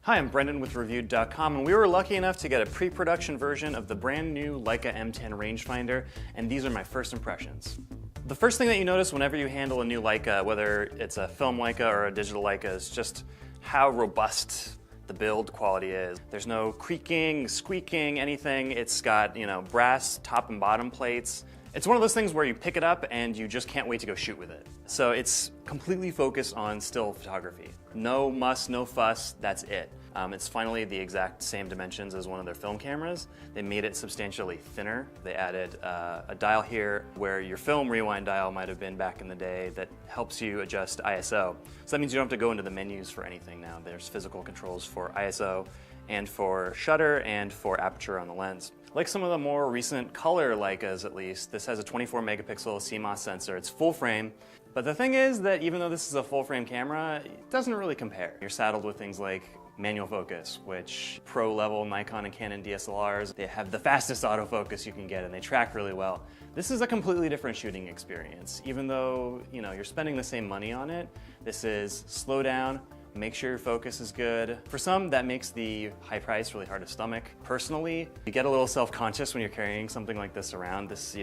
Hi, I'm Brendan with Reviewed.com, and we were lucky enough to get a pre-production version of the brand new Leica M10 rangefinder, and these are my first impressions. The first thing that you notice whenever you handle a new Leica, whether it's a film Leica or a digital Leica, is just how robust the build quality is. There's no creaking, squeaking, anything. It's got, brass top and bottom plates. It's one of those things where you pick it up and you just can't wait to go shoot with it. So it's completely focused on still photography. No muss, no fuss, that's it. It's finally the exact same dimensions as one of their film cameras. They made it substantially thinner. They added a dial here where your film rewind dial might have been back in the day that helps you adjust ISO. So that means you don't have to go into the menus for anything now. There's physical controls for ISO and for shutter and for aperture on the lens. Like some of the more recent color Leicas at least, this has a 24 megapixel CMOS sensor. It's full frame. But the thing is that even though this is a full frame camera, it doesn't really compare. You're saddled with things like manual focus, which pro level Nikon and Canon DSLRs, they have the fastest autofocus you can get and they track really well. This is a completely different shooting experience. Even though you're spending the same money on it, this is slow down, make sure your focus is good. For some, that makes the high price really hard to stomach. Personally, you get a little self-conscious when you're carrying something like this around. This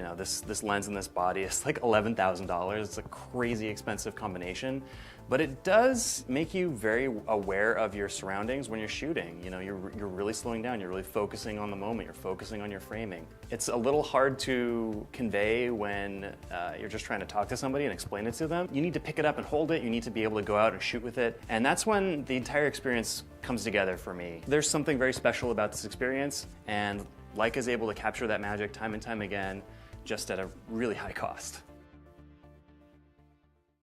lens and this body is like $11,000. It's a crazy expensive combination, but it does make you very aware of your surroundings when you're shooting. You're really slowing down. You're really focusing on the moment. You're focusing on your framing. It's a little hard to convey when you're just trying to talk to somebody and explain it to them. You need to pick it up and hold it. You need to be able to go out and shoot with it, and that's when the entire experience comes together for me. There's something very special about this experience, and Leica is able to capture that magic time and time again, just at a really high cost.